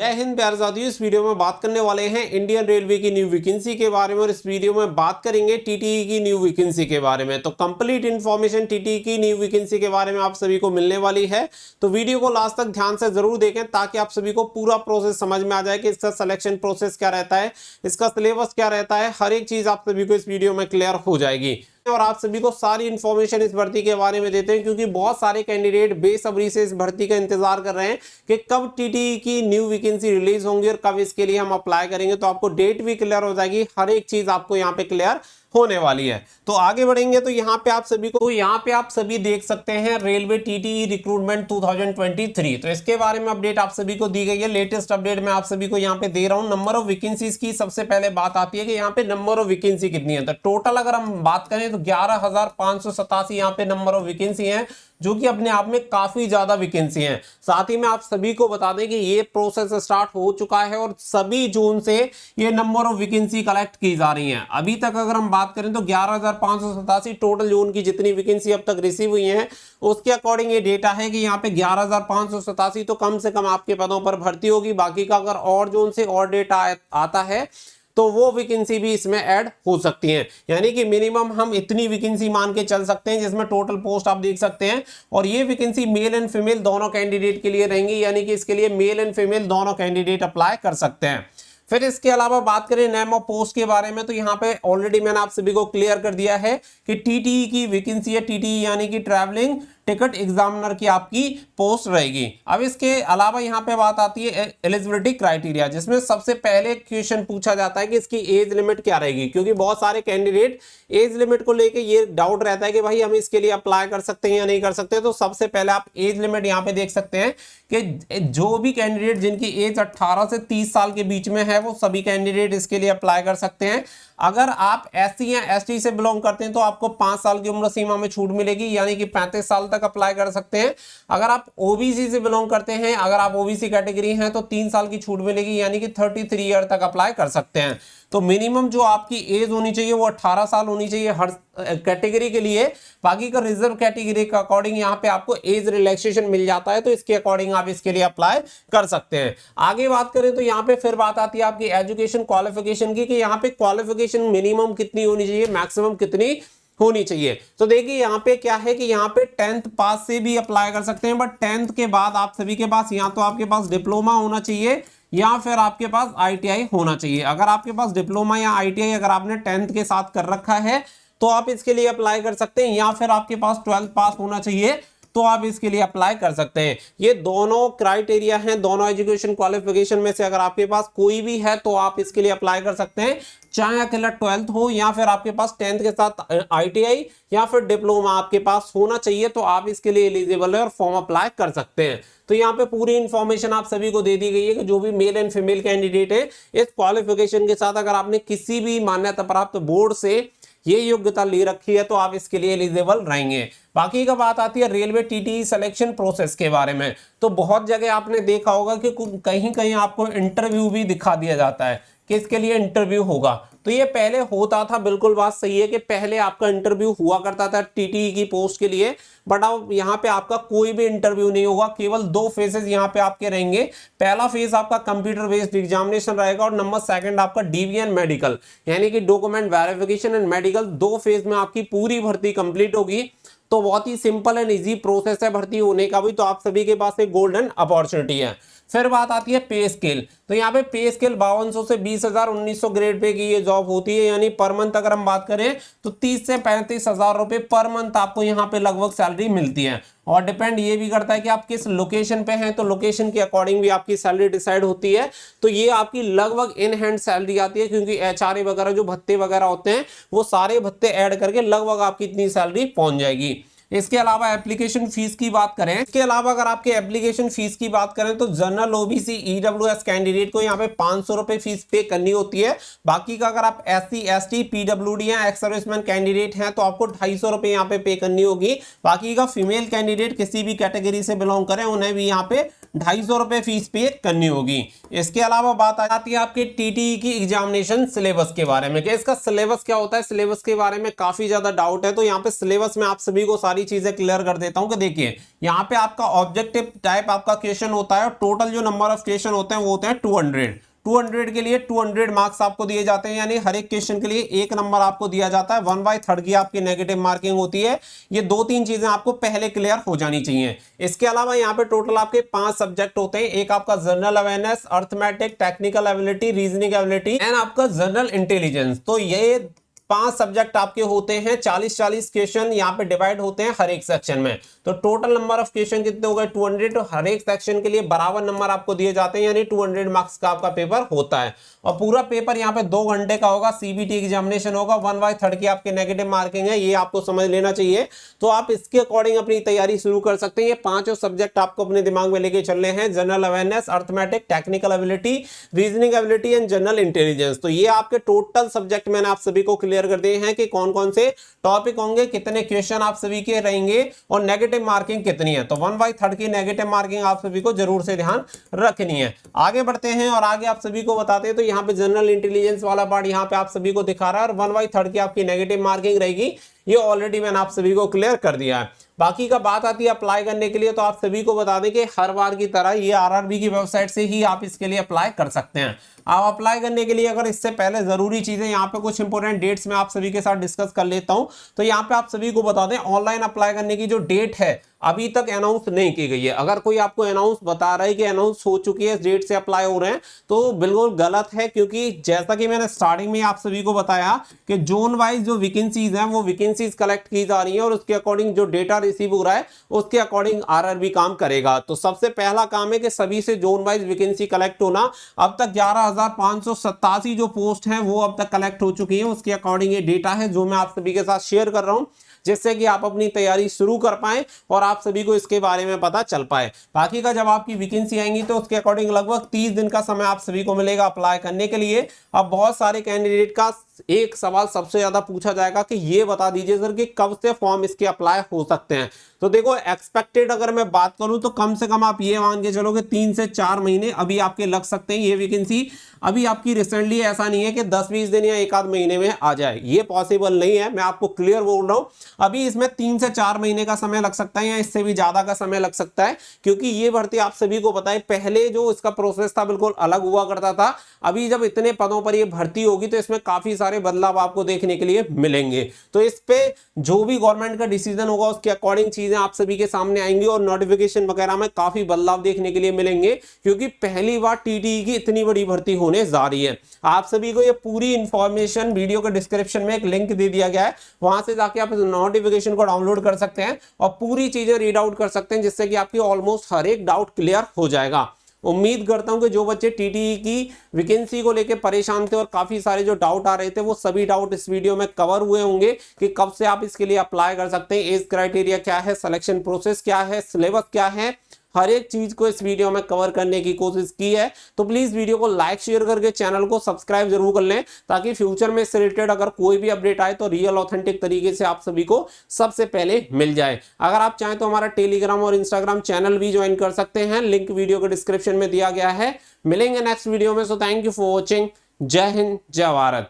जय हिंद प्यारे साथियों। इस वीडियो में बात करने वाले हैं इंडियन रेलवे की न्यू वैकेंसी के बारे में और इस वीडियो में बात करेंगे टीटीई की न्यू वैकेंसी के बारे में। तो कंप्लीट इन्फॉर्मेशन टीटीई की न्यू वैकेंसी के बारे में आप सभी को मिलने वाली है, तो वीडियो को लास्ट तक ध्यान से जरूर देखें ताकि आप सभी को पूरा प्रोसेस समझ में आ जाए कि इसका सिलेक्शन प्रोसेस क्या रहता है, इसका सिलेबस क्या रहता है, हर एक चीज आप सभी को इस वीडियो में क्लियर हो जाएगी और आप सभी को सारी इंफॉर्मेशन इस भर्ती के बारे में देते हैं क्योंकि बहुत सारे कैंडिडेट बेसब्री से इस भर्ती का इंतजार कर रहे हैं कि कब टीटीई की न्यू वैकेंसी रिलीज होंगी और कब इसके लिए हम अप्लाई करेंगे। तो आपको डेट भी क्लियर हो जाएगी, हर एक चीज आपको यहाँ पे क्लियर होने वाली है। तो आगे बढ़ेंगे तो यहाँ पे आप सभी देख सकते हैं रेलवे टीटीई रिक्रूटमेंट 2023। तो इसके बारे में अपडेट आप सभी को दी गई है। लेटेस्ट अपडेट मैं आप सभी को यहाँ पे दे रहा हूँ। नंबर ऑफ वैकेंसीज की सबसे पहले बात आती है कि यहाँ पे नंबर ऑफ वैकेंसी कितनी है। तो टोटल अगर हम बात करें तो 11,587 यहाँ पे नंबर ऑफ वैकेंसी है, जो कि अपने आप में काफी ज्यादा वैकेंसी है। साथ ही में आप सभी को बता दें कि ये प्रोसेस स्टार्ट हो चुका है और सभी जून से ये नंबर ऑफ वैकेंसी कलेक्ट की जा रही है। अभी तक अगर हम बात करें तो 11,587 टोटल जून की जितनी वैकेंसी अब तक रिसीव हुई है उसके अकॉर्डिंग ये डेटा है कि यहाँ पे 11,587 तो कम से कम आपके पदों पर भर्ती होगी। बाकी का अगर और जून से और डेटा आता है तो वो वैकेंसी भी इसमें ऐड हो सकती हैं, यानी कि मिनिमम हम इतनी वैकेंसी मान के चल सकते हैं जिसमें टोटल पोस्ट आप देख सकते हैं। और ये वैकेंसी मेल एंड फीमेल दोनों कैंडिडेट के लिए रहेंगी, यानी कि इसके लिए मेल एंड फीमेल दोनों कैंडिडेट अप्लाई कर सकते हैं। फिर इसके अलावा बात करें नेम ऑफ पोस्ट के बारे में तो यहाँ पे ऑलरेडी मैंने आप सभी को क्लियर कर दिया है कि टीटीई की वैकेंसी है। टीटीई यानी कि ट्रैवलिंग टिकट एग्जामिनर की आपकी पोस्ट रहेगी। अब इसके अलावा यहाँ पे बात आती है एलिजिबिलिटी क्राइटेरिया, जिसमें सबसे पहले क्वेश्चन पूछा जाता है कि इसकी एज लिमिट क्या रहेगी, क्योंकि बहुत सारे कैंडिडेट एज लिमिट को लेके ये डाउट रहता है कि भाई हम इसके लिए अप्लाई कर सकते हैं या नहीं कर सकते। तो सबसे पहले आप एज लिमिट यहाँ पे देख सकते हैं कि जो भी कैंडिडेट जिनकी एज 18 से 30 साल के बीच में है वो सभी कैंडिडेट इसके लिए अप्लाई कर सकते हैं। अगर आप एससी या एसटी से बिलोंग करते हैं तो आपको 5 साल की उम्र सीमा में छूट मिलेगी, यानी कि 35 साल तक अप्लाई कर सकते हैं। अगर आप ओबीसी से बिलोंग करते हैं, अगर आप ओबीसी कैटेगरी हैं तो 3 साल की छूट मिलेगी, यानी कि 33 ईयर तक अप्लाई कर सकते हैं। तो मिनिमम जो आपकी एज होनी चाहिए वो 18 साल होनी चाहिए हर कैटेगरी के लिए। बाकी का रिजर्व कैटेगरी के अकॉर्डिंग यहाँ पे आपको एज रिलैक्सेशन मिल जाता है, तो इसके अकॉर्डिंग आप इसके लिए अप्लाई कर सकते हैं। आगे बात करें तो यहाँ पे फिर बात आती है आपकी एजुकेशन क्वालिफिकेशन की, कि यहाँ पे क्वालिफिकेशन मिनिमम कितनी होनी चाहिए, मैक्सिमम कितनी होनी चाहिए। तो देखिए यहाँ पे क्या है कि यहाँ पे 10th पास से भी अप्लाई कर सकते हैं, बट 10th के बाद आप सभी के पास या तो आपके पास डिप्लोमा होना चाहिए या फिर आपके पास आईटीआई होना चाहिए। अगर आपके पास डिप्लोमा या आईटीआई अगर आपने 10th के साथ कर रखा है तो आप इसके लिए अप्लाई कर सकते हैं, या फिर आपके पास 12th पास होना चाहिए तो आप इसके लिए अप्लाई कर सकते हैं। ये दोनों क्राइटेरिया हैं, दोनों एजुकेशन क्वालिफिकेशन में से अगर आपके पास कोई भी है तो आप इसके लिए अप्लाई कर सकते हैं, चाहे अकेला 12th हो या फिर आपके पास 10th के साथ आईटीआई या फिर डिप्लोमा आपके पास होना चाहिए, तो आप इसके लिए एलिजिबल है और फॉर्म अप्लाई कर सकते हैं। तो यहाँ पे पूरी इंफॉर्मेशन आप सभी को दे दी गई है कि जो भी मेल एंड फीमेल कैंडिडेट है इस क्वालिफिकेशन के साथ अगर आपने किसी भी मान्यता प्राप्त बोर्ड से ये योग्यता ले रखी है तो आप इसके लिए एलिजिबल रहेंगे। बाकी का बात आती है रेलवे टीटीई सिलेक्शन प्रोसेस के बारे में। तो बहुत जगह आपने देखा होगा कि कहीं कहीं आपको इंटरव्यू भी दिखा दिया जाता है कि इसके लिए इंटरव्यू होगा। तो ये पहले होता था, बिल्कुल बात सही है कि पहले आपका इंटरव्यू हुआ करता था टीटीई की पोस्ट के लिए, बट अब यहाँ पे आपका कोई भी इंटरव्यू नहीं होगा। केवल 2 फेजेस यहाँ पे आपके रहेंगे। पहला फेज आपका कंप्यूटर बेस्ड एग्जामिनेशन रहेगा और नंबर 2 आपका डीवीएन मेडिकल, यानी कि document verification and medical. 2 phase में आपकी पूरी भर्ती कंप्लीट होगी। तो बहुत ही सिंपल एंड इजी प्रोसेस है भर्ती होने का भी, तो आप सभी के पास एक गोल्डन अपॉर्चुनिटी है। फिर बात आती है पे स्केल। तो यहाँ पे पे स्केल 5200 से 20,000 1900 ग्रेड पे की ये जॉब होती है, यानी पर मंथ अगर हम बात करें तो 30 से 35,000 रुपए पर मंथ आपको यहाँ पे लगभग सैलरी मिलती है। और डिपेंड ये भी करता है कि आप किस लोकेशन पे हैं, तो लोकेशन के अकॉर्डिंग भी आपकी सैलरी डिसाइड होती है। तो ये आपकी लगभग इन हैंड सैलरी आती है, क्योंकि एचआरए वगैरह जो भत्ते वगैरह होते हैं वो सारे भत्ते ऐड करके लगभग आपकी इतनी सैलरी पहुंच जाएगी। इसके अलावा एप्लीकेशन फीस की बात करें, इसके अलावा अगर आपके एप्लीकेशन फीस की बात करें तो जनरल ओबीसी ईडब्ल्यूएस कैंडिडेट को यहाँ पे 500 रुपए फीस पे करनी होती है। बाकी का अगर आप एससी एसटी पीडब्ल्यूडी या एक्स सर्विसमैन कैंडिडेट हैं तो आपको 250 रुपए यहाँ पे करनी होगी। बाकी का फीमेल कैंडिडेट किसी भी कैटेगरी से बिलोंग करें उन्हें भी यहाँ पे 250 रुपये फीस पे करनी होगी। इसके अलावा बात आ जाती है आपके टीटीई की एग्जामिनेशन सिलेबस के बारे में कि इसका सिलेबस क्या होता है। सिलेबस के बारे में काफी ज्यादा डाउट है, तो यहाँ पे सिलेबस में आप सभी को सारी चीजें क्लियर कर देता हूँ कि देखिए यहाँ पे आपका ऑब्जेक्टिव टाइप आपका क्वेश्चन होता है और टोटल जो नंबर ऑफ क्वेश्चन होते हैं वो होते हैं 200 के लिए 200 मार्क्स आपको दिए जाते हैं, यानी हर एक क्वेश्चन के लिए एक नंबर आपको दिया जाता है। 1/3 की आपकी नेगेटिव मार्किंग होती है। ये 2-3 चीजें आपको पहले क्लियर हो जानी चाहिए। इसके अलावा यहाँ पे टोटल आपके 5 सब्जेक्ट होते हैं। एक आपका general awareness, arithmetic, technical ability, reasoning ability and आपका जनरल इंटेलिजेंस। तो ये 5 सब्जेक्ट आपके होते हैं। 40-40 क्वेश्चन यहाँ पे डिवाइड होते हैं हर एक सेक्शन में। तो टोटल नंबर ऑफ क्वेश्चन कितने हो गए 200। तो हर एक सेक्शन के लिए बराबर नंबर आपको दिए जाते हैं, यानी 200 मार्क्स का आपका पेपर होता है। और पूरा पेपर यहाँ पे 2 घंटे का होगा। सीबीटी एग्जामिनेशन होगा। 1/3 की आपकी नेगेटिव मार्किंग है, ये आपको समझ लेना चाहिए। तो आप इसके अकॉर्डिंग अपनी तैयारी शुरू कर सकते हैं। ये 5 सब्जेक्ट आपको अपने दिमाग में लेके चलने हैं। General awareness, arithmetic, technical ability, reasoning ability and general intelligence. तो ये आपके टोटल सब्जेक्ट मैंने आप सभी को क्लियर कर दिए हैं कि कौन कौन से टॉपिक होंगे, कितने क्वेश्चन आप सभी के रहेंगे और नेगेटिव मार्किंग कितनी है। तो 1/3 की नेगेटिव मार्किंग आप सभी को जरूर से ध्यान रखनी है। आगे बढ़ते हैं और आगे आप सभी को बताते हैं। तो यहाँ पे जनरल इंटेलिजेंस वाला पार्ट यहाँ पे आप सभी को दिखा रहा है और 1/3 की आपकी नेगेटिव मार्किंग रहेगी। ये ऑलरेडी मैंने आप सभी को क्लियर कर दिया है। बाकी का बात आती है अप्लाई करने के लिए, तो आप सभी को बता दें कि हर बार की तरह ये आरआरबी की वेबसाइट से ही आप इसके लिए अप्लाई कर सकते हैं। आप अप्लाई करने के लिए अगर इससे पहले जरूरी चीजें यहाँ पे कुछ इंपॉर्टेंट डेट्स में आप सभी के साथ डिस्कस कर लेता हूं। तो यहाँ पे आप सभी को बता दें ऑनलाइन अप्लाई करने की जो डेट है अभी तक अनाउंस नहीं की गई है। अगर कोई आपको अनाउंस बता रहा है कि अनाउंस हो चुकी है, इस डेट से अप्लाई हो रहे हैं, तो बिल्कुल गलत है। क्योंकि जैसा कि मैंने स्टार्टिंग में आप सभी को बताया कि जोन वाइज जो वैकेंसीज हैं वो वैकेंसीज कलेक्ट की जा रही है और उसके अकॉर्डिंग जो डेटा रिसीव हो रहा है उसके अकॉर्डिंग आरआरबी काम करेगा। तो सबसे पहला काम है कि सभी से जोन वाइज वैकेंसी कलेक्ट होना। अब तक 11,587 जो पोस्ट हैं वो अब तक कलेक्ट हो चुकी है। उसके अकॉर्डिंग ये डेटा है जो मैं आप सभी के साथ शेयर कर रहा हूं, जिससे कि आप अपनी तैयारी शुरू कर पाए और आप सभी को इसके बारे में पता चल पाए। बाकी का जब आपकी वैकेंसी आएंगी तो उसके अकॉर्डिंग लगभग 30 दिन का समय आप सभी को मिलेगा अप्लाई करने के लिए। अब बहुत सारे कैंडिडेट का एक सवाल सबसे ज्यादा पूछा जाएगा कि ये बता दीजिए सर कि कब से फॉर्म इसके अप्लाई हो सकते हैं। तो देखो एक्सपेक्टेड अगर मैं बात करूं तो कम से कम आप ये मान के चलो कि 3 से 4 महीने अभी आपके लग सकते हैं। ये वैकेंसी अभी आपकी रिसेंटली ऐसा नहीं है कि 10-20 दिन या 1 आध महीने में आ जाए, ये पॉसिबल नहीं है। मैं आपको क्लियर बोल रहा हूं, अभी इसमें 3 से 4 महीने का समय लग सकता है या इससे भी ज्यादा का समय लग सकता है। क्योंकि ये भर्ती आप सभी को पता है पहले जो इसका प्रोसेस था बिल्कुल अलग हुआ करता था। अभी जब इतने पदों पर ये भर्ती होगी तो इसमें काफी सारे बदलाव आपको देखने के लिए मिलेंगे। तो इस पे जो भी गवर्नमेंट का डिसीजन होगा उसके अकॉर्डिंग चीजें आप सभी के सामने आएंगी और नोटिफिकेशन वगैरह में काफी बदलाव देखने के लिए मिलेंगे। क्योंकि पहली बार टीटीई की इतनी बड़ी भर्ती होने जा रही है। आप सभी को ये पूरी इंफॉर्मेशन वीडियो के डिस्क्रिप्शन में एक लिंक दे दिया गया है, वहां से जाके आप नोटिफिकेशन को डाउनलोड कर सकते हैं और पूरी चीजें रीड आउट कर सकते हैं, जिससे कि आपकी ऑलमोस्ट हर एक डाउट क्लियर हो जाएगा। उम्मीद करता हूं कि जो बच्चे टीटीई की वैकेंसी को लेकर परेशान थे और काफी सारे जो डाउट आ रहे थे वो सभी डाउट इस वीडियो में कवर हुए होंगे कि कब से आप इसके लिए अप्लाई कर सकते हैं, एज क्राइटेरिया क्या है, सिलेक्शन प्रोसेस क्या है, सिलेबस क्या है। हर एक चीज को इस वीडियो में कवर करने की कोशिश की है। तो प्लीज वीडियो को लाइक शेयर करके चैनल को सब्सक्राइब जरूर कर लें, ताकि फ्यूचर में इससे रिलेटेड अगर कोई भी अपडेट आए तो रियल ऑथेंटिक तरीके से आप सभी को सबसे पहले मिल जाए। अगर आप चाहें तो हमारा टेलीग्राम और इंस्टाग्राम चैनल भी ज्वाइन कर सकते हैं, लिंक वीडियो के डिस्क्रिप्शन में दिया गया है। मिलेंगे नेक्स्ट वीडियो में। So thank you for watching. जय हिंद, जय भारत।